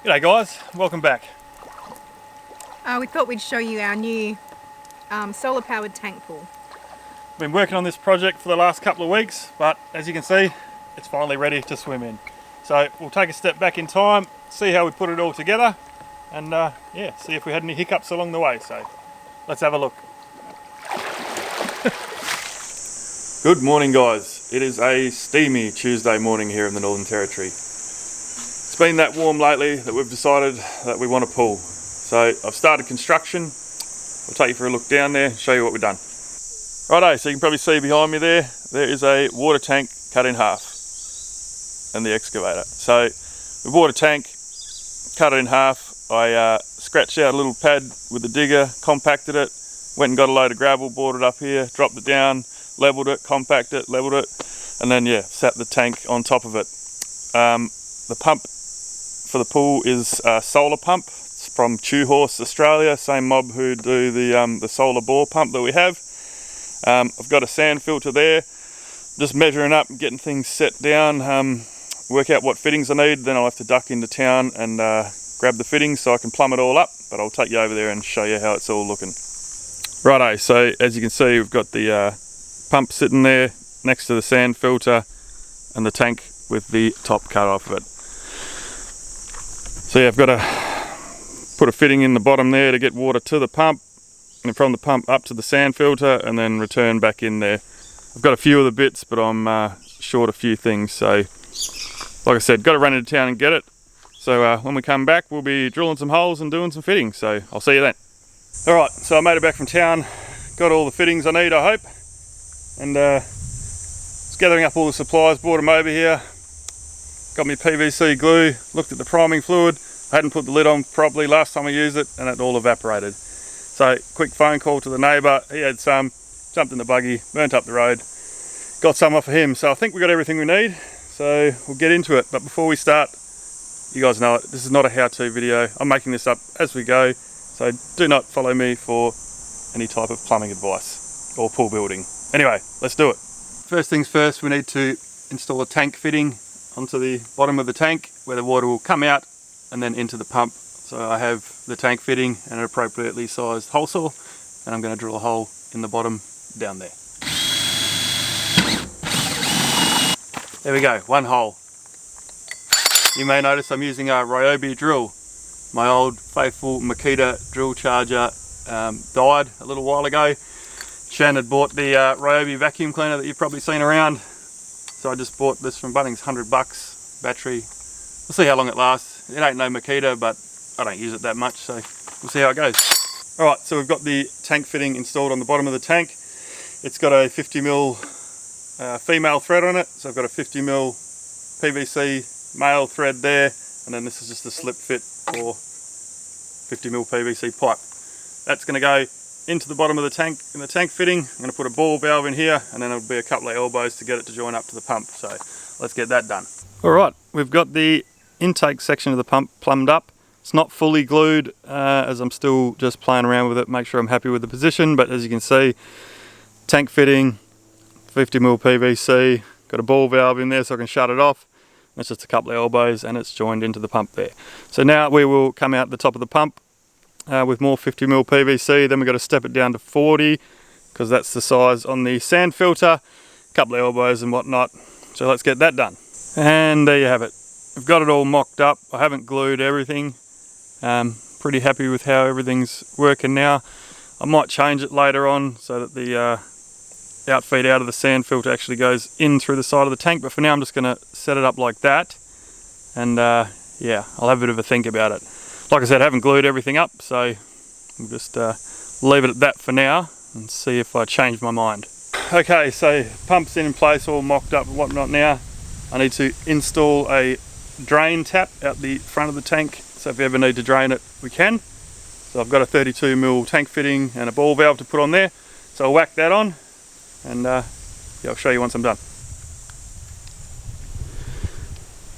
G'day guys, welcome back. We thought we'd show you our new solar powered tank pool. Been working on this project for the last couple of weeks, but as you can see, it's finally ready to swim in. So we'll take a step back in time, see how we put it all together, and yeah, see if we had any hiccups along the way. So let's have a look. Good morning guys, it is a steamy Tuesday morning here in the Northern Territory. It's been that warm lately that we've decided that we want a pool. So I've started construction. I'll take you for a look down there and show you what we've done. Righto, so you can probably see behind me there is a water tank cut in half and the excavator. So the water tank, cut it in half. I scratched out a little pad with the digger, compacted it, went and got a load of gravel, brought it up here, dropped it down, leveled it, compacted it, leveled it, and then yeah, sat the tank on top of it. The pump for the pool is a solar pump. It's from Horse Australia, same mob who do the solar bore pump that we have. I've got a sand filter there, just measuring up and getting things set down, work out what fittings I need, then I'll have to duck into town and grab the fittings so I can plumb it all up, but I'll take you over there and show you how it's all looking. Righto, so as you can see we've got the pump sitting there next to the sand filter and the tank with the top cut off of it. So yeah, I've got to put a fitting in the bottom there to get water to the pump, and from the pump up to the sand filter and then return back in there. I've got a few of the bits, but I'm short a few things, so like I said, got to run into town and get it. So when we come back we'll be drilling some holes and doing some fittings, so I'll see you then. Alright, so I made it back from town, got all the fittings I need I hope, and just gathering up all the supplies, brought them over here. Got me PVC glue, looked at the priming fluid. I hadn't put the lid on properly last time I used it and it all evaporated. So quick phone call to the neighbour, he had some, jumped in the buggy, burnt up the road, got some off of him. So I think we got everything we need, so we'll get into it. But before we start, you guys know it, this is not a how-to video. I'm making this up as we go, so do not follow me for any type of plumbing advice or pool building. Anyway, let's do it. First things first, we need to install a tank fitting onto the bottom of the tank where the water will come out and then into the pump. So I have the tank fitting and an appropriately sized hole saw, and I'm going to drill a hole in the bottom down there. There we go, one hole. You may notice I'm using a Ryobi drill. My old faithful Makita drill charger died a little while ago. Shan had bought the Ryobi vacuum cleaner that you've probably seen around. So I just bought this from Bunnings, $100, battery. We'll see how long it lasts. It ain't no Makita, but I don't use it that much, so we'll see how it goes. Alright, so we've got the tank fitting installed on the bottom of the tank. It's got a 50mm female thread on it, so I've got a 50mm PVC male thread there, and then this is just a slip fit for 50mm PVC pipe. That's going to go into the bottom of the tank in the tank fitting. I'm going to put a ball valve in here, and then there'll be a couple of elbows to get it to join up to the pump, so let's get that done. Alright, we've got the intake section of the pump plumbed up. It's not fully glued as I'm still just playing around with it, make sure I'm happy with the position, but as you can see, tank fitting, 50mm PVC, got a ball valve in there so I can shut it off. That's just a couple of elbows and it's joined into the pump there. So now we will come out the top of the pump with more 50mm PVC, then we've got to step it down to 40 because that's the size on the sand filter, a couple of elbows and whatnot. So let's get that done. And there you have it. I've got it all mocked up. I haven't glued everything. Pretty happy with how everything's working now. I might change it later on so that the outfeed out of the sand filter actually goes in through the side of the tank, but for now I'm just going to set it up like that, and yeah, I'll have a bit of a think about it. Like I said, I haven't glued everything up, so we'll just leave it at that for now and see if I change my mind. Okay, so pump's in place, all mocked up and whatnot now. I need to install a drain tap out the front of the tank, so if we ever need to drain it, we can. So I've got a 32mm tank fitting and a ball valve to put on there, so I'll whack that on, and yeah, I'll show you once I'm done.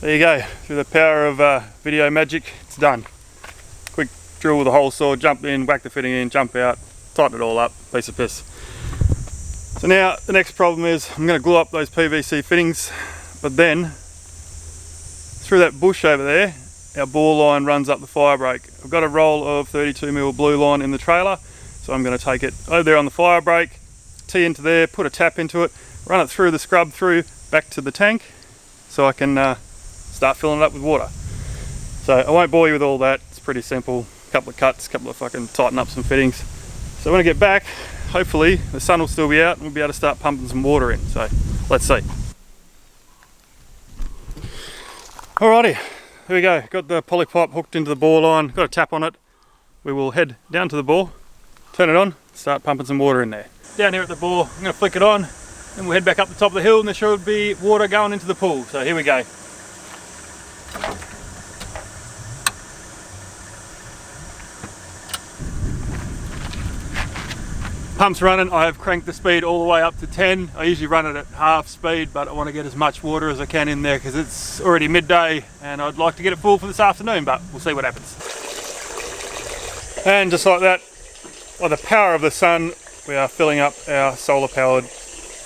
There you go, through the power of video magic, it's done. Quick drill with a hole saw, jump in, whack the fitting in, jump out, tighten it all up, piece of piss. So now the next problem is I'm going to glue up those PVC fittings, but then through that bush over there our bore line runs up the fire break. I've got a roll of 32mm blue line in the trailer, so I'm going to take it over there on the fire break, tee into there, put a tap into it, run it through the scrub through back to the tank so I can start filling it up with water. So I won't bore you with all that, it's pretty simple. A couple of cuts, a couple of fucking tighten up some fittings. So when I get back, hopefully the sun will still be out and we'll be able to start pumping some water in. So let's see. Alrighty, here we go. Got the poly pipe hooked into the bore line, got a tap on it. We will head down to the bore, turn it on, start pumping some water in there. Down here at the bore, I'm going to flick it on, and we'll head back up the top of the hill and there should be water going into the pool. So here we go. Pump's running. I have cranked the speed all the way up to 10. I usually run it at half speed, but I want to get as much water as I can in there because it's already midday and I'd like to get it full for this afternoon, but we'll see what happens. And just like that, by the power of the sun, we are filling up our solar powered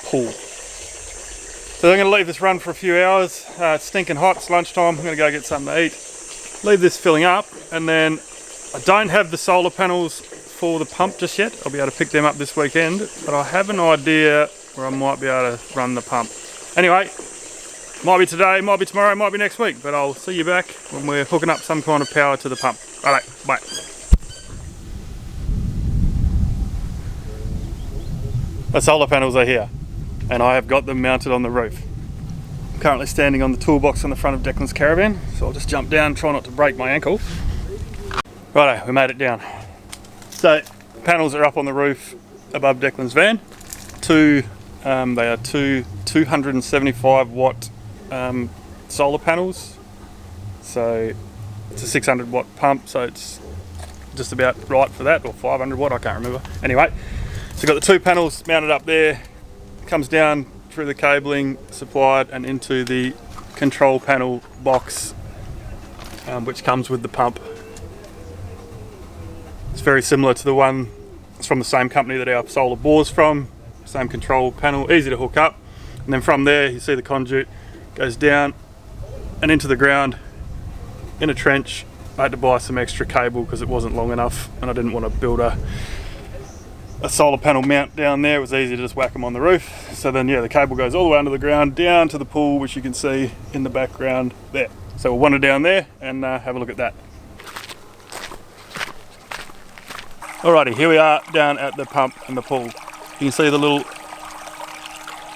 pool. So I'm going to leave this run for a few hours. It's stinking hot, it's lunchtime, I'm going to go get something to eat. Leave this filling up, and then I don't have the solar panels for the pump just yet. I'll be able to pick them up this weekend, but I have an idea where I might be able to run the pump. Anyway, might be today, might be tomorrow, might be next week, but I'll see you back when we're hooking up some kind of power to the pump. Alright, bye. The solar panels are here, and I have got them mounted on the roof. I'm currently standing on the toolbox on the front of Declan's caravan, so I'll just jump down, try not to break my ankle. Righto, we made it down. So, panels are up on the roof above Declan's van. They are two 275 watt solar panels. So, it's a 600 watt pump, so it's just about right for that, or 500 watt, I can't remember. Anyway, so got the two panels mounted up there, comes down through the cabling supplied and into the control panel box, which comes with the pump. It's very similar to the one, it's from the same company that our solar bore's from, same control panel, easy to hook up. And then from there, you see the conduit goes down and into the ground in a trench. I had to buy some extra cable because it wasn't long enough and I didn't want to build a solar panel mount down there. It was easy to just whack them on the roof. So then yeah, the cable goes all the way under the ground, down to the pool, which you can see in the background there. So we'll wander down there and have a look at that. Alrighty, here we are down at the pump and the pool. You can see the little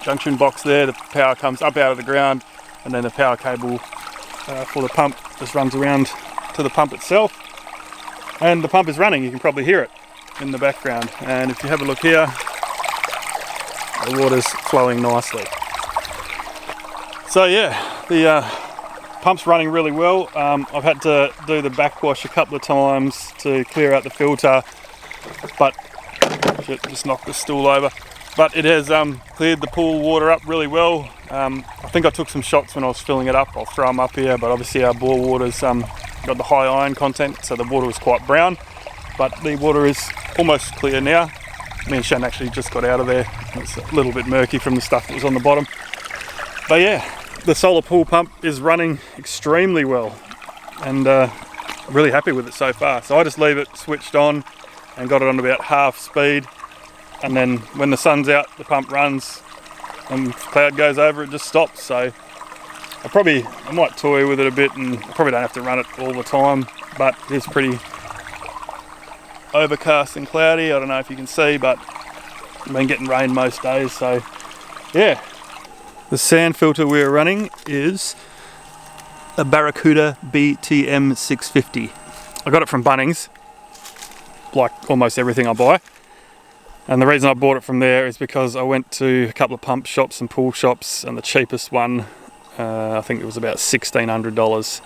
junction box there. The power comes up out of the ground and then the power cable for the pump just runs around to the pump itself. And the pump is running, you can probably hear it in the background. And if you have a look here, the water's flowing nicely. So yeah, the pump's running really well. I've had to do the backwash a couple of times to clear out the filter, but shit, just knocked the stool over. But it has cleared the pool water up really well. I think I took some shots when I was filling it up. I'll throw them up here, but obviously our bore water's got the high iron content, so the water was quite brown. But the water is almost clear now. Me and Shan actually just got out of there. It's a little bit murky from the stuff that was on the bottom. But yeah, the solar pool pump is running extremely well, and really happy with it so far. So I just leave it switched on and got it on about half speed, and then when the sun's out the pump runs and the cloud goes over it just stops. So I might toy with it a bit, and I probably don't have to run it all the time, but it's pretty overcast and cloudy. I don't know if you can see, but I've been getting rain most days, so yeah. The sand filter we're running is a Barracuda BTM 650. I got it from Bunnings, like almost everything I buy. And the reason I bought it from there is because I went to a couple of pump shops and pool shops, and the cheapest one, I think it was about $1,600.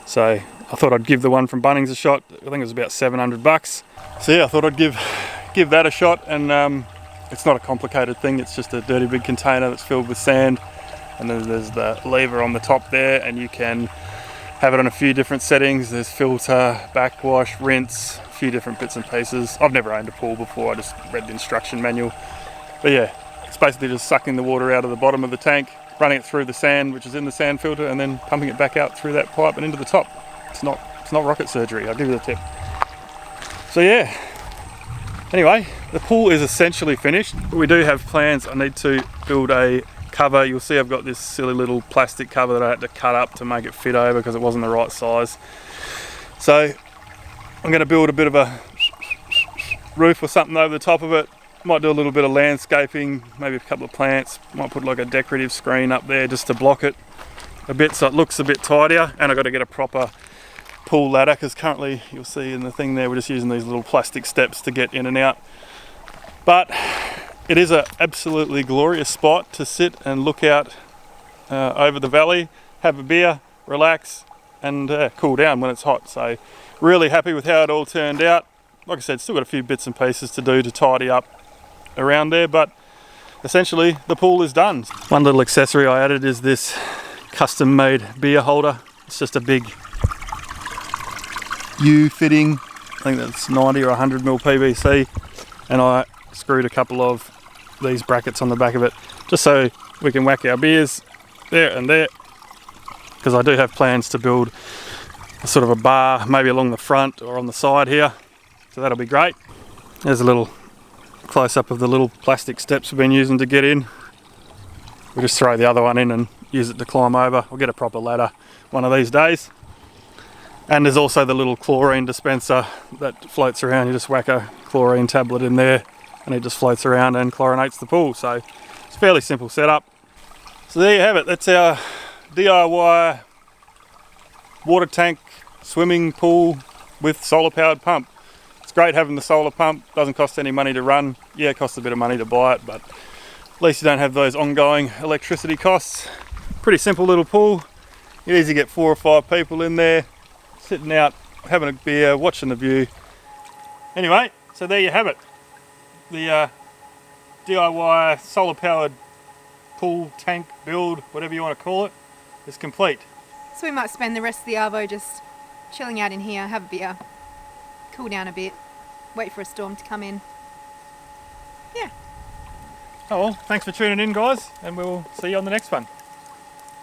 So I thought I'd give the one from Bunnings a shot. I think it was about $700. So yeah, I thought I'd give that a shot, and it's not a complicated thing. It's just a dirty big container that's filled with sand, and then there's the lever on the top there, and you can have it on a few different settings. There's filter, backwash, rinse, a few different bits and pieces. I've never owned a pool before, I just read the instruction manual. But yeah, it's basically just sucking the water out of the bottom of the tank, running it through the sand, which is in the sand filter, and then pumping it back out through that pipe and into the top. It's not rocket surgery, I'll give you the tip. So yeah, anyway, the pool is essentially finished, but we do have plans. I need to build a cover. You'll see I've got this silly little plastic cover that I had to cut up to make it fit over because it wasn't the right size. So I'm going to build a bit of a roof or something over the top of it. Might do a little bit of landscaping, maybe a couple of plants. Might put like a decorative screen up there just to block it a bit so it looks a bit tidier. And I've got to get a proper pool ladder because currently, you'll see in the thing there, we're just using these little plastic steps to get in and out. But it is an absolutely glorious spot to sit and look out over the valley, have a beer, relax, and cool down when it's hot. So really happy with how it all turned out. Like I said, still got a few bits and pieces to do to tidy up around there, but essentially the pool is done. One little accessory I added is this custom made beer holder. It's just a big U fitting, I think that's 90 or 100 mil PVC, and I screwed a couple of these brackets on the back of it just so we can whack our beers there and there, because I do have plans to build a sort of a bar maybe along the front or on the side here, so that'll be great. There's a little close-up of the little plastic steps we've been using to get in. We'll just throw the other one in and use it to climb over. I'll get a proper ladder one of these days. And there's also the little chlorine dispenser that floats around. You just whack a chlorine tablet in there and it just floats around and chlorinates the pool. So it's a fairly simple setup. So there you have it. That's our DIY water tank swimming pool with solar powered pump. It's great having the solar pump. Doesn't cost any money to run. Yeah, it costs a bit of money to buy it, but at least you don't have those ongoing electricity costs. Pretty simple little pool. You easily get 4 or 5 people in there, sitting out, having a beer, watching the view. Anyway, so there you have it. The DIY solar powered pool, tank, build, whatever you want to call it, is complete. So we might spend the rest of the arvo just chilling out in here, have a beer, cool down a bit, wait for a storm to come in. Yeah. Oh well, thanks for tuning in guys, and we'll see you on the next one.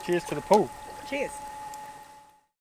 Cheers to the pool. Cheers.